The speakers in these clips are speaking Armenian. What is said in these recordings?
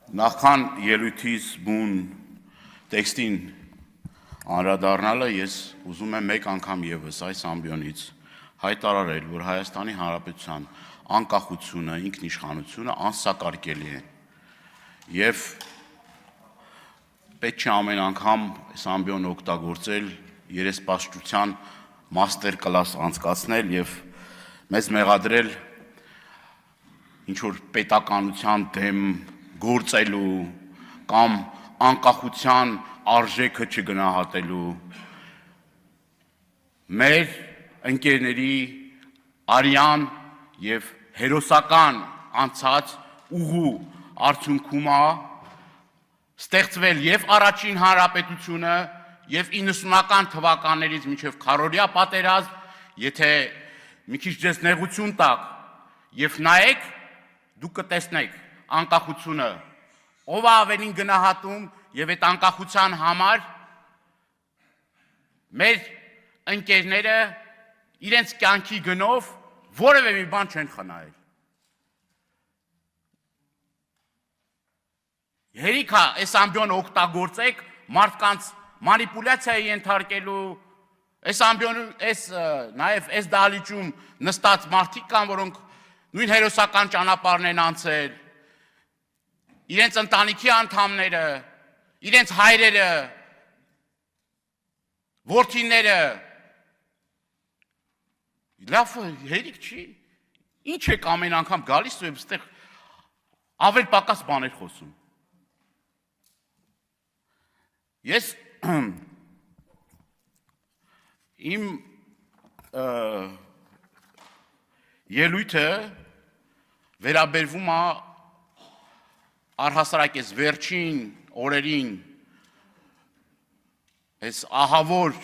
Նախքան ելույթից բուն տեքստին անդրադառնալը ես ուզում եմ մեկ անգամ եւս այս ամբիոնից հայտարարել, որ Հայաստանի Հանրապետության անկախությունը, ինքնիշխանությունը անսակարկելի է եւ պետք չէ ամեն անգամ այս ամբիոնը օգտագործել երեսպաշտության մաստեր կլաս անցկացնել եւ մեզ մեղադրել ինչ որ պետականության դեմ գործելու կամ անկախության արժեքը չգնահատելու մեր ընկերների արյան եւ հերոսական անցած ուղու արդյունքում ստեղծվել եւ առաջին հանրապետությունը եւ 90-ական թվականներից մինչեւ քարորիա պատերազմ, եթե մի քիչ դες նեղություն տակ եւ նայեք, դուք կտեսնեք անկախությունը ով ավելին գնահատում եւ այդ անկախության համար մեր ընկերները իրենց կյանքի գնով որևէ մի բան չեն խնայել։ Հերիք է այս ամբիոնը օգտագործեք մարդկանց մանիպուլյացիայի ենթարկելու, այս ամբիոնը նաեւ այս դահլիճում նստած մարդիկ կան, որոնք նույն հերոսական ճանապարհն են անցել, իրենց ընտանիքի անդամները, իրենց հայրերը, որդիները, լավ հերիք չի, ինչ եք ամեն անգամ գալիս ու այստեղ ավել պակաս բաներ խոսում։ Ես իմ ելույթը վերաբերվում է առհասարակ այս վերջին օրերին այս ահավոր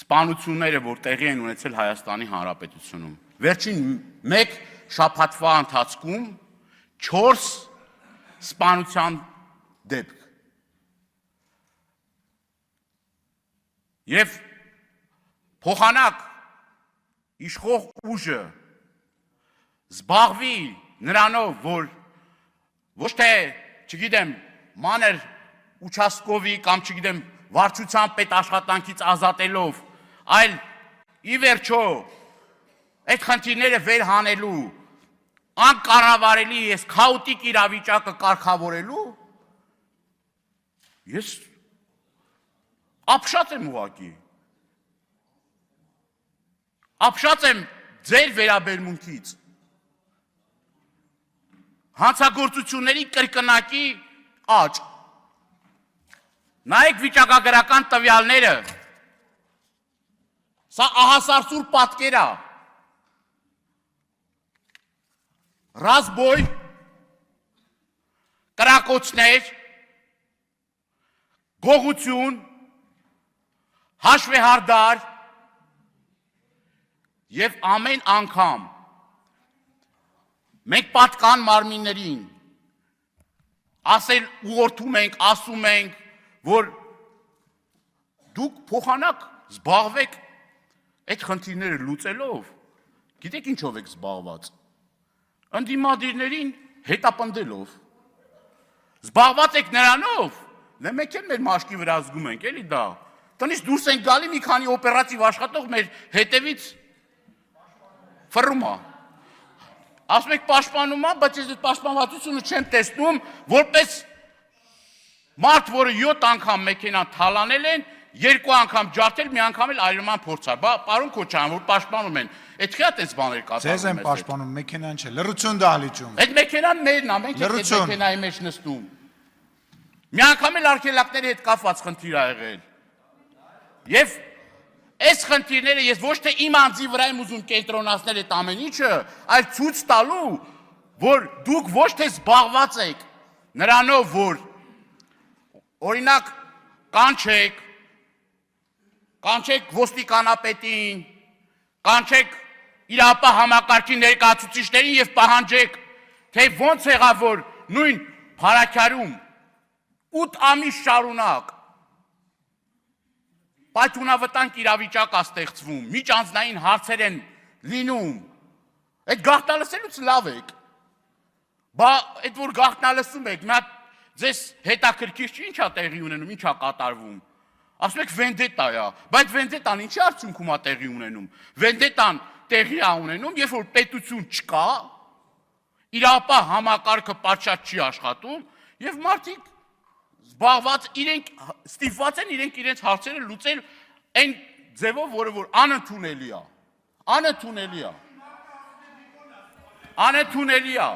սպանությունները, որ տեղի են ունեցել Հայաստանի Հանրապետությունում։ Վերջին մեկ շաբաթվա ընթացքում 4 սպանության դեպք։ Եվ փոխանակ իշխող ուժը զբաղվի նրանով, որ ոչ թե, չգիտեմ, մանր ուչաստկովի կամ չգիտեմ վարչության պետ աշխատանքից ազատելով, այլ ի վերջո այդ խնդիրները վերհանելու անկառավարելի այս քաոտիկ իրավիճակը կարգավորելու ես ապշած եմ ուղղակի։ Ապշած եմ ձեր վերաբերմունքից։ Հանցագործությունների կրկնակի աճ։ Նայեք վիճակագրական տվյալները։ Սա ահասարսուր պատկեր է։ Ռազմոյ, կրակոցներ, գողություն, հաշվեհարդար եւ ամեն անգամ մենք պատկան մարմիններին ասել ուղղորդում ենք, ասում ենք, որ դուք փոխանակ զբաղվեք այդ խնդիրները լուծելով, գիտեք ինչով եք զբաղված, ընդդիմադիրներին հետապնդելով, զբաղված եք նրանով, մենք էլ մեր մաշկի վրա զգում ենք, էլի դա, տնից դուրս ենք գալի մի քանի օպերատիվ աշխատող մեր հետևից ֆռում է, ասում եք պաշտպանում է, բայց ես այդ պաշտպանվածությունը չեմ տեսնում, որպես մարդ, որը 7 անգամ մեքենան թալանել են, 2 անգամ ջարդել, մի անգամ էլ այրման փորձար, պարոն Քոչարյան, որ պաշտպանում են, այդ քիչ տես բաներ կատարում են։ Ձեզ են պաշտպանում, մեքենան չէ, լռություն դահլիճում։ Այդ մեքենան մերն է, մենք այդ մեքենայի մեջ նստում։ Մի անգամ էլ արգելակների հետ կապված խնդիր ա եղել։ Եվ այս խնդիրները ես ոչ թե իմ անձի վրա եմ ուզում կենտրոնացնել այդ ամեն ինչը, այլ ցույց տալու, որ դուք ոչ թե զբաղված եք նրանով, որ օրինակ կանչեք ոստիկանապետին, կանչեք իրապահ համակարգի ներկայացուցիչներին եւ պահանջեք, թե ոնց եղավ, որ նույն Փարաքարում 8 ամիս շարունակ պայթունավտանգ իրավիճակ է ստեղծվում, միջանձնային հարցեր են լինում, այդ գաղտնալսելուց լավ եք, Բա այդ որ գաղտնալսում եք, մի հատ ձեզ հետաքրքիր չի ինչա տեղի ունենում, ինչա կատարվում։ Ասում եք վենդետա է, բայց վենդետան ինչի արդյունքում է տեղի ունենում։ Վենդետան տեղի է ունենում, երբ որ պետություն չկա, իրապահ համակարգը պատշաճ չի աշխատում, եւ մարդիկ զբաղված իրենք ստիպված են իրենց հարցերը լուծել այն ձևով, որը որ անընդունելի է։ Անընդունելի է։ Անընդունելի է։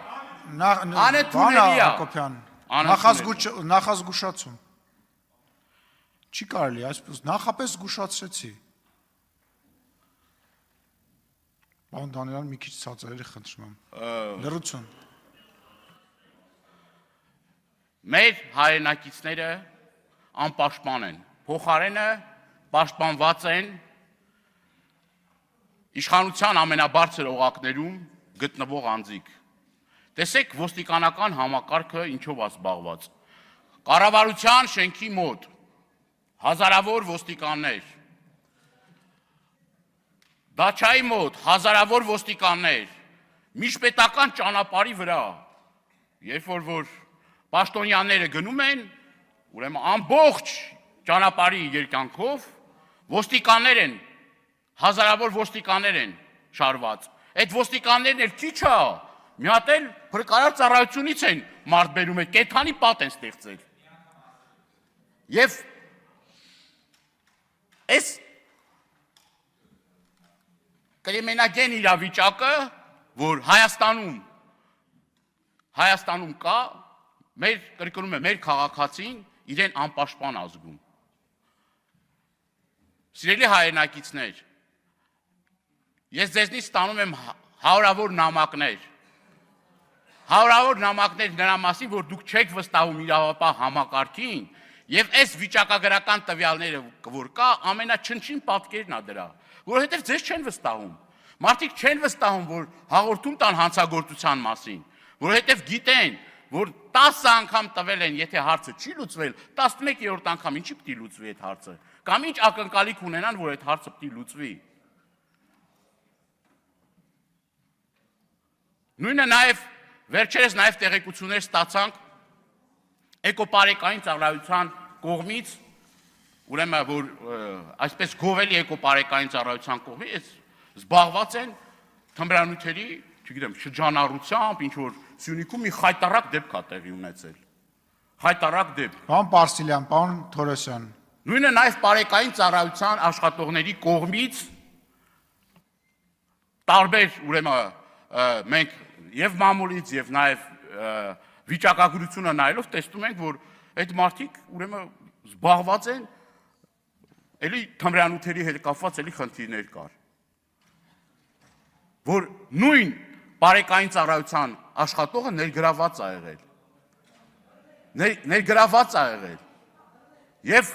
Անընդունելի է։ Հակոբյան, նախազգուշացում։ Չի կարելի, այսպես նախապես զգուշացրեցի։ Պարոն Դանիելյան, մի քիչ ցածրելի խնդրում եմ։ Լռություն։ Մեր հայրենակիցները անպաշտպան են, փոխարենը պաշտպանված են իշխանության ամենաբարձր օղակներում գտնվող անձիկ։ Տեսեք ոստիկանական համակարգը ինչով է զբաղված։ Կառավարության շենքի մոտ հազարավոր ոստիկաններ, դաչայի մոտ հազարավոր ոստիկաններ, միջպետական ճանապարհի վրա, երբ որ պաշտոնյաները գնում են, ուրեմն ամբողջ ճանապարհի երկայնքով ոստիկաններ են, հազարավոր ոստիկաններ են շարված։ Այդ ոստիկաններն էլ քիչ է, մի հատ էլ փրկարար ծառայությունից են մարդ բերում են, կենդանի պատ են ստեղծել։ Եվ այս կրիմինագեն իրավիճակը, որ Հայաստանում կա, կրկնում եմ, մեր քաղաքացին իրեն անպաշտպան ազգում։ Սիրելի հայրենակիցներ, ես ձեզնից ստանում եմ հարյուրավոր նամակներ նրա մասին, որ դուք չեք վստահում իրավապահ համակարգին, եւ այս վիճակագրական տվյալները որ կա, ամենաչնչին պատկերն է դրա, որովհետեւ ձեզ չեն վստահում։ Մարդիկ չեն վստահում, որ հաղորդում տան հանցագործության մասին, որովհետեւ գիտեն, որ 10 անգամ տվել են, եթե հարցը չի լուծվել, 11-րդ անգամ ինչի պիտի լուծվի այդ հարցը, կամ ինչ ակնկալիք ունենան, որ այդ հարցը պիտի լուծվի։ Նույնը նաև վերջերս նաև տեղեկություններ ստացանք էկոպարեկային ծառայության կողմից, ուրեմն որ այսպես գովելի էկոպարեկային ծառայության կողմից զբաղված են թմրանյութերի, չգիտեմ, շրջանառությամբ, ինչ որ Սյունիքում մի խայտարակ դեպք է տեղի ունեցել։ Խայտարակ դեպք։ Պարոն Պարսիլյան, պարոն Թորոսյան։ Նույնը նաև բարեկային ծառայության աշխատողների կողմից տարբեր, ուրեմն մենք եւ մամուլից եւ նաեւ վիճակագրությունը նայելով տեսնում ենք, որ այդ մարդիկ ուրեմն զբաղված են էլի թմրանյութերի հետ կապված էլի խնդիրներ կար։ Որ նույն բարեկային ծառայության աշխատողը ներգրաված է եղել։ Ներգրաված է եղել։ Եվ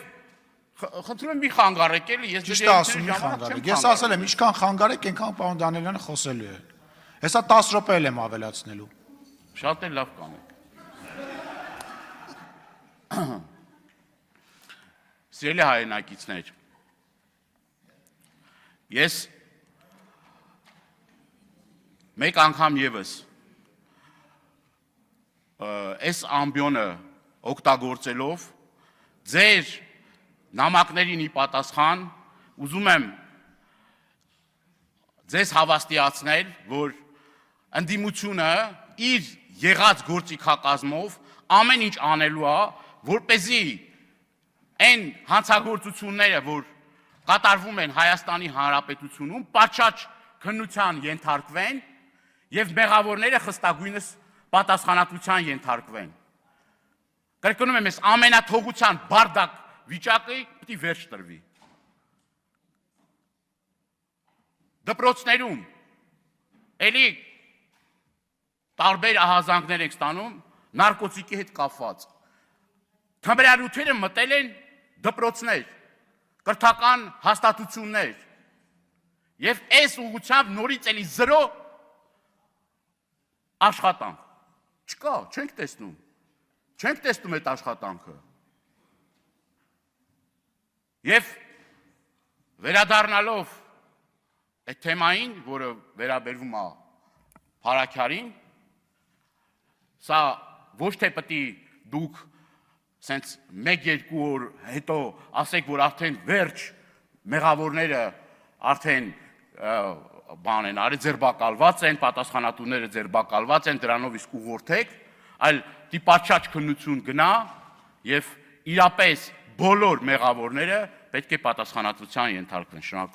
խնդրում եմ մի խանգարեք էլի, ես ճիշտ ասում մի խանգարեք։ Ես ասել եմ, ինչքան խանգարեք, այնքան պարոն Դանիելյանը խոսելու է։ Հեսա 10 րոպե եմ ավելացնելու։ Շատ էլ լավ կանեք։ Սիրելի հայրենակիցներ, ես մեկ անգամ եւս այս ամբիոնը օգտագործելով ձեր նամակներին ի պատասխան ուզում եմ ձեզ հավաստիացնել, որ ընդդիմությունը իր եղած գործիքակազմով ամեն ինչ անելու է, որպեսզի այն հանցագործությունները, որ կատարվում են Հայաստանի Հանրապետությունում, պատշաճ քննության ենթարկվեն եւ մեղավորները խստագույնս պատասխանատվության ենթարկվեն։ Կրկնում եմ, այս ամենաթողության բարդակ վիճակը պիտի վերջ տրվի։ Դպրոցներում էլի տարբեր ահազանգներ ենք ստանում նարկոտիկի հետ կապված։ Թմրանյութերը մտել են դպրոցներ, կրթական հաստատություններ եւ այս ուղղությամբ նորից էլի 0 աշխատանք։ Չկա, չենք տեսնում։ Չենք տեսնում այդ աշխատանքը։ Եվ վերադառնալով այդ թեմային, որը վերաբերվում է Փարաքարին, Սա ոչ թե պետք է դուք սենց 1-2 օր հետո ասեք, որ արդեն վերջ մեղավորները արդեն բան են արել, ձերբակալված են, պատասխանատուները ձերբակալված են, դրանով իսկ ուղղորդեք, այլ դիպաչաճ քննություն գնա եւ իրապես բոլոր մեղավորները պետք է պատասխանատվության ենթարկվեն։ Շնորհակալ